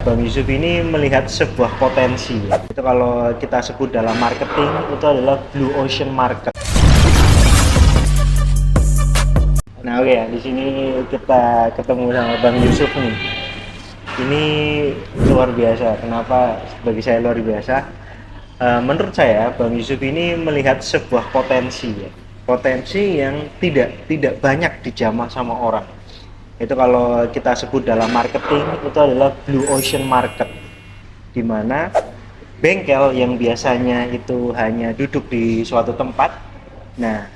Bang Yusuf ini melihat sebuah potensi. Itu kalau kita sebut dalam marketing itu adalah blue ocean market. Nah, oke ya, di sini kita ketemu sama Bang Yusuf nih. Ini luar biasa. Kenapa bagi saya luar biasa? Menurut saya Bang Yusuf ini melihat sebuah potensi ya. Potensi yang tidak banyak dijamah sama orang. Itu kalau kita sebut dalam marketing itu adalah blue ocean market, di mana bengkel yang biasanya itu hanya duduk di suatu tempat, nah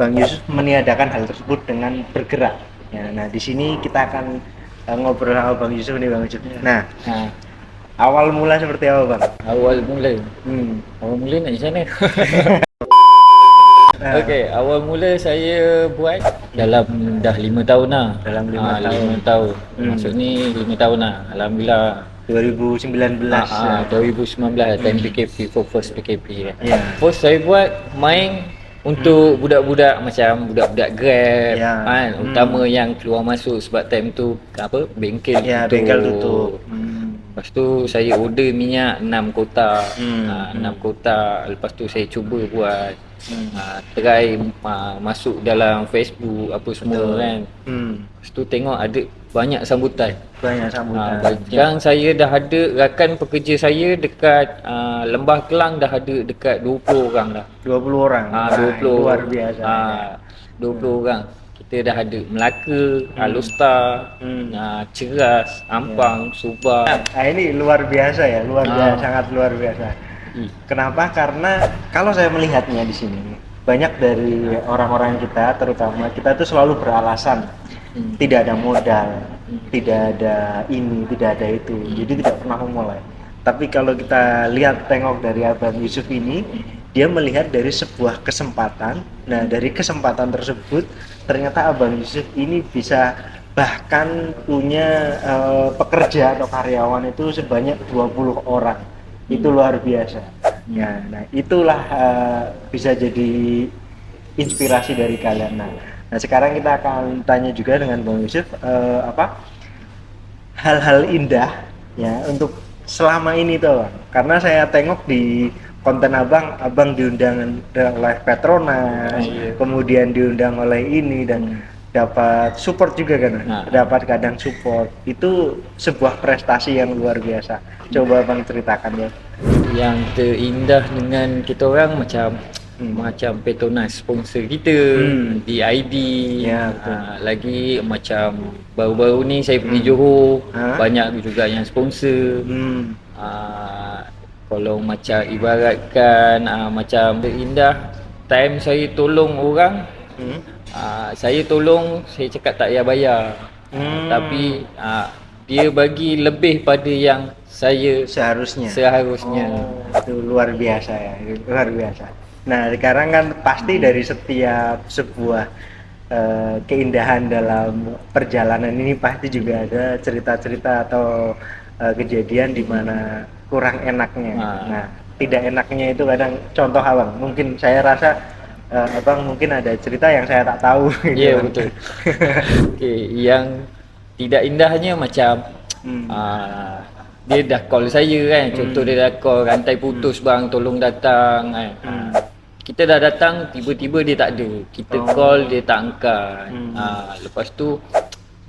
Bang Yusuf meniadakan hal tersebut dengan bergerak ya. Nah di sini kita akan ngobrol sama Bang Yusuf nih Bang Yusuf. Nah, awal mula seperti apa Bang? Awal mula nak di sana. Nah, Okey, awal mula saya buat dalam dah 5 tahun lah. Dalam 5 tahun. 5 tahun. Maksud ni 5 tahun lah. Alhamdulillah. 2019 ya. 2019 time PKP, for first PKP kan. Ya. First saya buat main untuk budak-budak macam budak-budak Grab Ya. kan, utama yang keluar masuk sebab time tu apa bengkel Ya, tutup. bengkel tutup. Lepas tu saya order minyak 6 kotak. 6 Hmm. kotak. Lepas tu saya cuba buat try masuk dalam Facebook apa semua. Betul. Kan. Lepas tu tengok ada banyak sambutan. Banyak sambutan. Sekarang saya dah ada rakan pekerja saya dekat Lembah Kelang dah ada dekat 20 orang dah. 20 orang. 20 luar biasa. 20 orang. Kita dah ada Melaka, Alustar, Ceras, Ampang, Subang. Nah, ini luar biasa ya, sangat luar biasa. Kenapa? Karena kalau saya melihatnya di sini, banyak dari orang-orang kita, terutama kita tuh selalu beralasan tidak ada modal, tidak ada ini, tidak ada itu, jadi tidak pernah memulai. Tapi kalau kita lihat tengok dari Abang Yusuf ini, dia melihat dari sebuah kesempatan. Nah, dari kesempatan tersebut ternyata Abang Yusuf ini bisa bahkan punya pekerja atau karyawan itu sebanyak 20 orang. Itu luar biasa ya. Nah itulah bisa jadi inspirasi dari kalian. Nah sekarang kita akan tanya juga dengan Bang Yusuf hal-hal indah ya untuk selama ini tuh Bang. Karena saya tengok di konten abang diundang oleh Petronas, kemudian diundang oleh ini dan dapat support juga kan, dapat kadang support. Itu sebuah prestasi yang luar biasa. Coba Bang ceritakan ya. Yang terindah dengan kita orang macam Petronas sponsor kita di ID ya, betul. Lagi macam baru-baru ni saya pergi Johor, banyak juga yang sponsor. Kalau macam ibaratkan macam terindah time saya tolong orang, saya tolong, saya cakap tak payah bayar. Tapi dia bagi lebih pada yang saya seharusnya. Itu luar biasa ya, luar biasa. Nah sekarang kan pasti dari setiap sebuah keindahan dalam perjalanan ini pasti juga ada cerita-cerita atau kejadian di mana kurang enaknya. Nah tidak enaknya itu kadang contoh abang, mungkin saya rasa abang mungkin ada cerita yang saya tak tahu. Ya betul. Okay, yang tidak indahnya macam dia dah call saya kan, contoh dia dah call rantai putus bang tolong datang kan. Kita dah datang tiba-tiba dia tak ada, kita call dia tak angkat. Lepas tu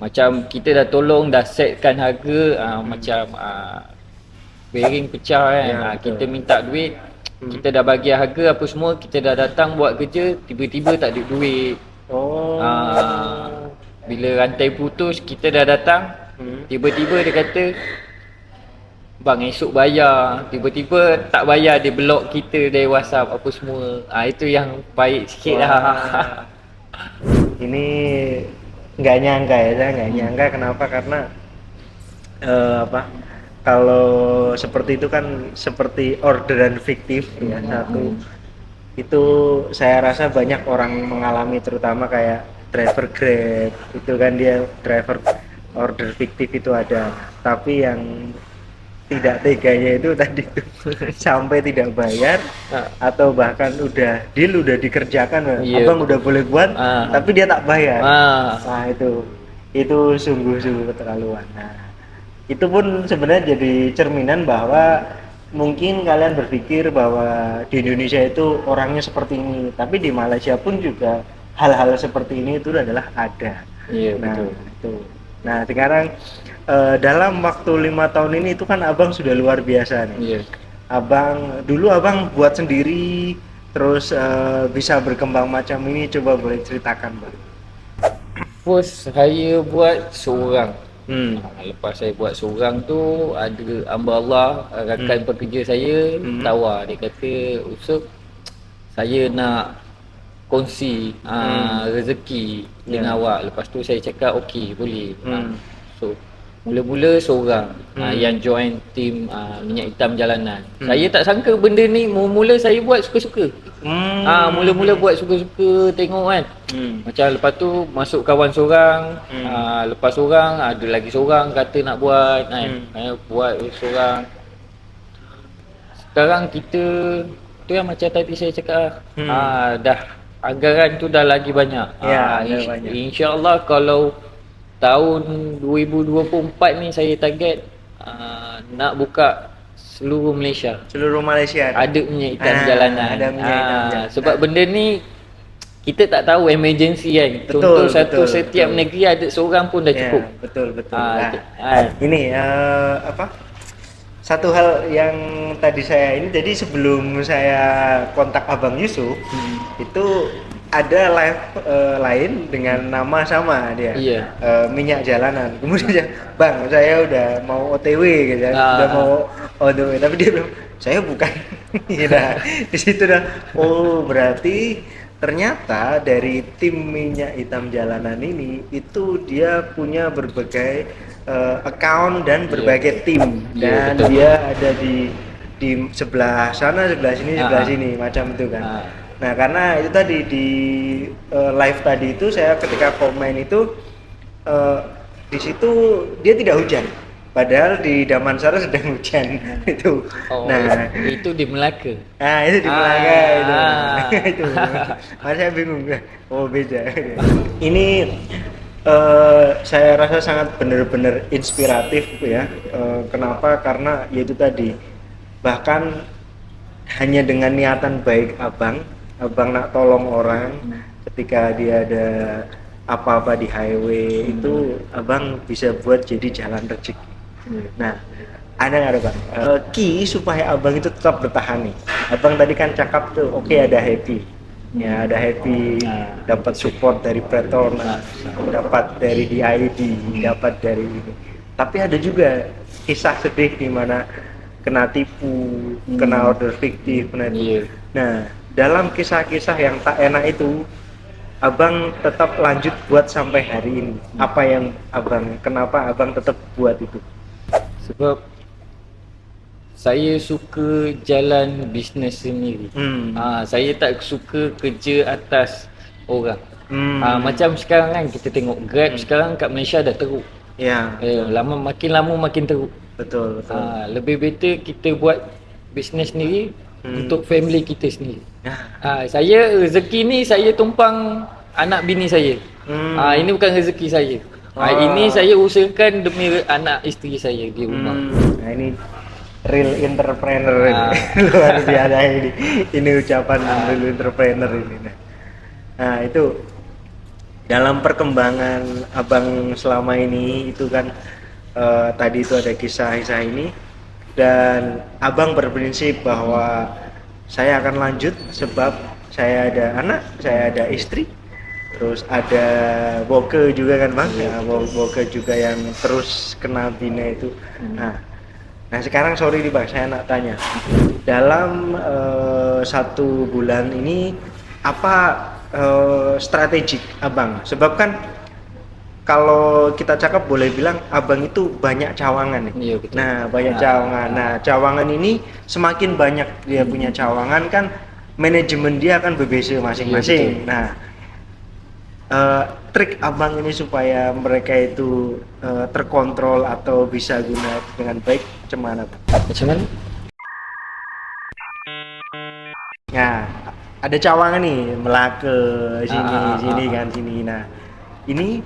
macam kita dah tolong, dah setkan harga, macam bearing pecah kan, kita minta duit, kita dah bagi harga apa semua, kita dah datang buat kerja, tiba-tiba tak ada duit. Bila rantai putus, kita dah datang, tiba-tiba dia kata bang esok bayar, tiba-tiba tak bayar, dia block kita dari WhatsApp apa semua. Itu yang baik sikit lah. Ini nggak nyangka ya, saya nggak nyangka. Kenapa? Karena kalau seperti itu kan seperti orderan fiktif ya. Satu itu saya rasa banyak orang mengalami, terutama kayak driver Grab itu kan, dia driver order fiktif itu ada. Tapi yang tidak teganya itu tadi tuh sampai tidak bayar atau bahkan udah deal, udah dikerjakan, abang udah boleh buat tapi dia tak bayar. Nah itu sungguh-sungguh keterlaluan. Nah Itu pun sebenarnya jadi cerminan bahwa mungkin kalian berpikir bahwa di Indonesia itu orangnya seperti ini, tapi di Malaysia pun juga hal-hal seperti ini itu adalah ada. Iya, Nah, betul. itu. Nah, sekarang dalam waktu 5 tahun ini itu kan abang sudah luar biasa nih. Iya. Dulu abang buat sendiri, terus bisa berkembang macam ini, coba boleh ceritakan bang. First saya buat seorang. Hmm. Lepas saya buat seorang tu, ada hamba Allah, rakan pekerja saya tawar, dia kata, "Usop, saya nak kongsi rezeki dengan awak." Lepas tu saya cakap okey, boleh. So mula-mula seorang yang join team minyak hitam jalanan. Saya tak sangka benda ni mula-mula saya buat suka-suka. Mula-mula buat suka-suka tengok kan. Macam lepas tu masuk kawan seorang, lepas seorang ada lagi seorang kata nak buat kan. Buat seorang. Sekarang kita tu yang macam tadi saya cakap dah anggaran tu dah lagi banyak. Ya, banyak. InsyaAllah kalau tahun 2024 ni saya target nak buka seluruh Malaysia. Seluruh Malaysia Ada minyak hitam jalanan. Ada minyak hitam jalanan. Sebab benda ni kita tak tahu emergency kan. Contoh setiap negeri ada seorang pun dah cukup. Betul. Ini satu hal yang tadi saya ini, jadi sebelum saya kontak Abang Yusuf itu ada live lain dengan nama sama dia. Iya. Minyak jalanan. Kemudian dia, "Bang, saya udah mau OTW gitu ya. Udah mau OTW." Tapi dia bilang, "Saya bukan." Nah, di situ dah, oh berarti ternyata dari tim minyak hitam jalanan ini itu dia punya berbagai account dan berbagai tim, dan betul. dia ada di sebelah sana, sebelah sini, sebelah sini, macam itu kan. Nah, karena itu tadi di live tadi itu saya ketika komen itu di situ dia tidak hujan. Padahal di Damansara sedang hujan itu. Nah, itu di Melaka. Itu di Melaka itu. Itu. Mas saya bingung. Oh, beda. Ini saya rasa sangat benar-benar inspiratif ya. Kenapa? Karena yaitu tadi, bahkan hanya dengan niatan baik abang nak tolong orang ketika dia ada apa-apa di highway itu abang bisa buat jadi jalan rezeki. Nah, ada nggak ada bang key supaya abang itu tetap bertahan nih? Abang tadi kan cakap tuh, oke, ada happy. Ya, ada happy, dapat support dari Pretorna, dapat dari DID, dapat dari ini. Tapi ada juga kisah sedih di mana kena tipu, kena order fiktif, kena itu. Nah, dalam kisah-kisah yang tak enak itu, abang tetap lanjut buat sampai hari ini. Kenapa abang tetap buat itu? Sebab saya suka jalan bisnes sendiri. Saya tak suka kerja atas orang. Macam sekarang kan kita tengok Grab sekarang kat Malaysia dah teruk. Ya. Makin lama makin teruk. Betul. Lebih better kita buat bisnes sendiri untuk family kita sendiri. Saya rezeki ni saya tumpang anak bini saya. Ini bukan rezeki saya. Ini saya usahakan demi anak isteri saya di rumah. Nah, ini real entrepreneur ini. Luar biasa ini. Ini ucapan real entrepreneur ini. Nah, itu dalam perkembangan abang selama ini itu kan tadi itu ada kisah-kisah ini, dan abang berprinsip bahwa saya akan lanjut sebab saya ada anak, saya ada istri, terus ada Boke juga kan bang, Boke juga yang terus kena bina itu. Nah sekarang sorry nih bang, saya nak tanya, dalam 1 bulan ini apa strategik abang? Sebab kan kalau kita cakap boleh bilang abang itu banyak cawangan nih. Iya, betul. Nah banyak cawangan. Nah cawangan ini semakin banyak dia punya cawangan kan, manajemen dia akan berbeza masing-masing. Iya, nah trik abang ini supaya mereka itu terkontrol atau bisa guna dengan baik macam mana? Macam mana? Nah ada cawangan nih, Melaka sini kan sini. Nah ini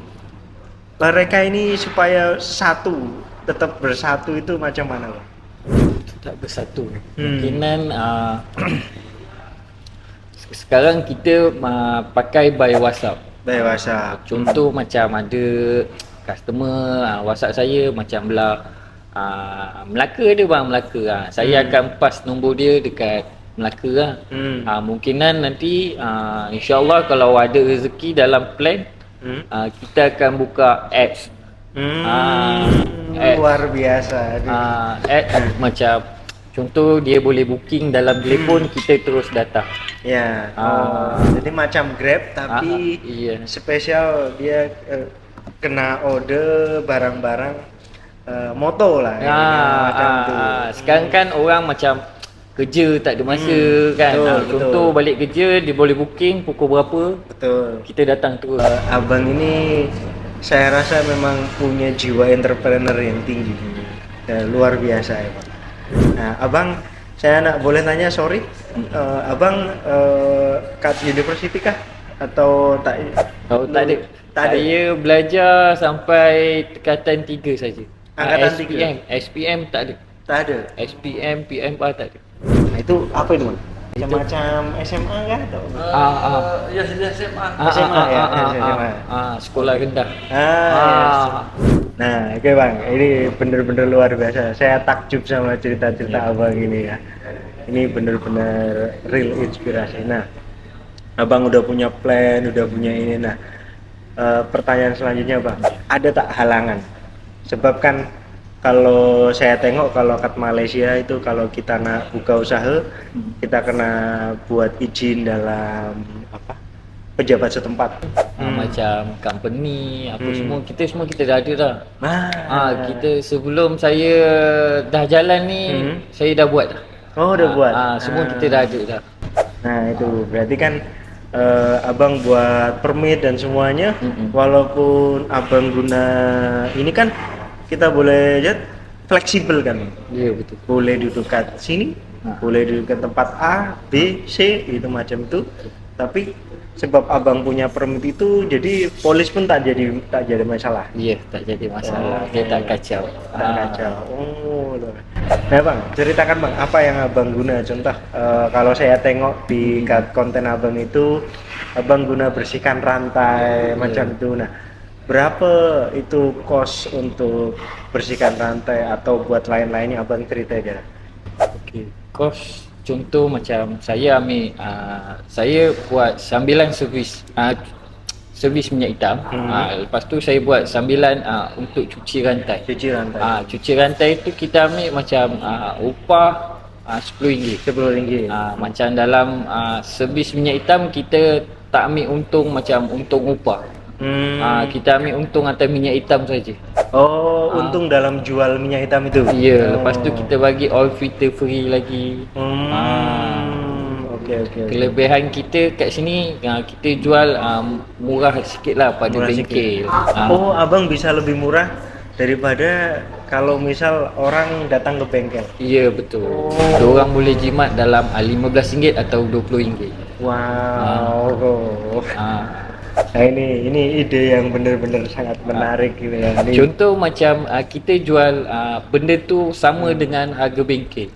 mereka ini supaya satu tetap bersatu itu macam mana, Bang? Tak bersatu. Mungkinan sekarang kita pakai by WhatsApp. By WhatsApp. Contoh macam ada customer WhatsApp saya macam belah Melaka ada bang, Melaka. Saya akan pass nombor dia dekat Melaka lah. Mungkinan nanti insyaAllah kalau ada rezeki dalam plan kita akan buka apps. Luar biasa. Apps macam contoh dia boleh booking dalam telefon, kita terus datang. Ya. Jadi macam Grab tapi iya. spesial dia kena order barang-barang moto lah. Macam tu. Sekarang kan orang macam kerja tak ada masa kan. Contoh balik kerja dia boleh booking pukul berapa. Betul. Kita datang terus. Abang ini saya rasa memang punya jiwa entrepreneur yang tinggi. Luar biasa ya, Pak. Nah, Abang, saya nak boleh tanya, sorry, Abang kat university kah? Atau tak? Oh, tak ada. Saya belajar sampai tingkatan 3 saja. Angkatan SPM, 3? SPM tak ada. Tak ada? SPM, PMA tak ada. Nah, itu apa itu, Bang? Semacam SMA kah? Atau? Ya, SMA. SMA ya? SMA. Sekolah rendah. Yes. Nah, oke Bang, ini bener-bener luar biasa. Saya takjub sama cerita-cerita Abang ini ya. Ini bener-bener real inspirasi. Nah, Abang udah punya plan, udah punya ini. Nah, pertanyaan selanjutnya Bang, ada tak halangan? Sebab kan kalau saya tengok kalau kat Malaysia itu kalau kita nak buka usaha, kita kena buat izin dalam pejabat setempat. Macam company apa semua kita dah ada dah. Kita sebelum saya dah jalan ni saya dah buat dah. Oh, dah buat. Semua kita dah ada dah. Nah, itu berarti kan Abang buat permit dan semuanya. Walaupun Abang guna ini kan kita boleh lihat fleksibel kan. Iya, betul. Boleh duduk kat sini, boleh duduk ke tempat A, B, C itu macam itu. Tapi sebab Abang punya permit itu, jadi polis pun tak jadi masalah. Iya, tak jadi masalah. Dia tak kacau. Tak kacau. Nah Bang, ceritakan Bang, apa yang Abang guna? Contoh, kalau saya tengok di konten Abang itu, Abang guna bersihkan rantai macam itu. Nah, berapa itu cost untuk bersihkan rantai atau buat lain-lainnya? Abang cerita aja. Okey, cost contoh macam saya ambil saya buat sambilan servis minyak hitam. Lepas tu saya buat sambilan untuk cuci rantai. Cuci rantai tu kita ambil macam upah RM10. RM10. Macam dalam servis minyak hitam kita tak ambil untung macam untung upah. Kita ambil untung atas minyak hitam saja. Untung dalam jual minyak hitam itu. Ya, lepas tu kita bagi oil filter free lagi. Okey. Kelebihan kita kat sini kita jual murah sikit lah pada bengkel. Abang bisa lebih murah daripada kalau misal orang datang ke bengkel. Ya, betul. Diorang boleh jimat dalam RM15 atau RM20. Wow. Nah, ini ide yang benar-benar sangat menarik gitu ya. Contoh macam kita jual benda tu sama dengan harga bengkel.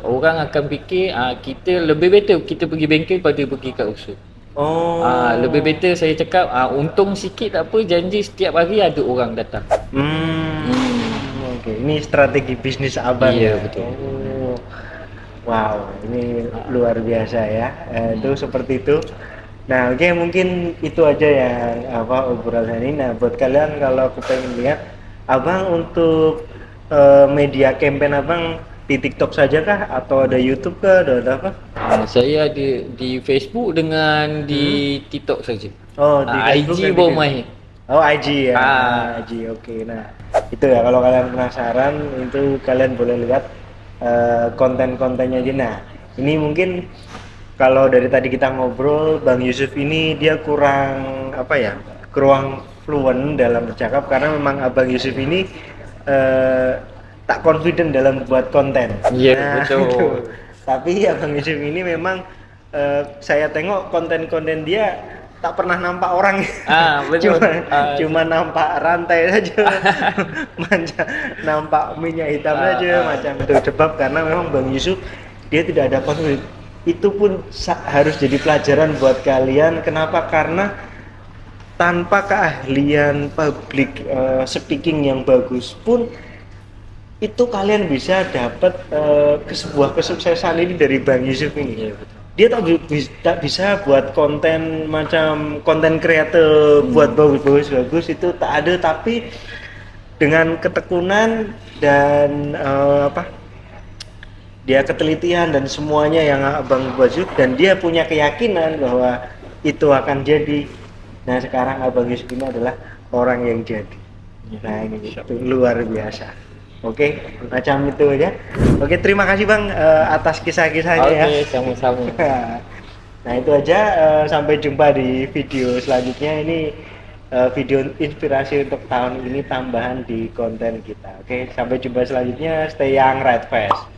Orang akan fikir kita lebih better kita pergi bengkel pada pergi kat rusuk. Lebih better saya cakap untung sikit tak apa, janji setiap hari ada orang datang. Okey, ini strategi bisnis Abang. Iya, betul. Wow, ini luar biasa ya. Itu seperti itu. Nah, oke, mungkin itu aja yang obrolan ini. Nah, buat kalian kalau aku pengen lihat Abang untuk media campaign Abang di TikTok saja kah atau ada YouTube kah, ada apa? Saya ada di Facebook dengan di TikTok saja. Di Facebook IG baru main. IG ya. IG, oke. Nah, itu ya kalau kalian penasaran itu kalian boleh lihat konten-kontennya aja. Nah, ini mungkin kalau dari tadi kita ngobrol, Bang Yusuf ini dia kurang fluent dalam bercakap karena memang Abang Yusuf ini tak confident dalam buat konten. Iya, betul. Tapi Abang Yusuf ini memang saya tengok konten-konten dia tak pernah nampak orang. Betul. Cuma nampak rantai saja. Nampak minyak hitam saja macam itu. Sebab karena memang Bang Yusuf dia tidak ada konflik. Itu pun harus jadi pelajaran buat kalian. Kenapa? Karena tanpa keahlian public speaking yang bagus pun itu kalian bisa dapat sebuah kesuksesan ini dari Bang Yusuf ini. Dia tak bisa buat konten macam konten kreator buat bagus itu tak ada, tapi dengan ketekunan dan dia ketelitian dan semuanya yang Abang Yusuf, dan dia punya keyakinan bahwa itu akan jadi. Nah sekarang Abang Yusuf ini adalah orang yang jadi. Nah ini itu luar biasa. Oke, macam itu aja. Oke, terima kasih Bang atas kisah-kisahnya ya. Oke, sama-sama. Nah itu aja, sampai jumpa di video selanjutnya. Ini video inspirasi untuk tahun ini, tambahan di konten kita. Oke, sampai jumpa selanjutnya. Stay young, right fast.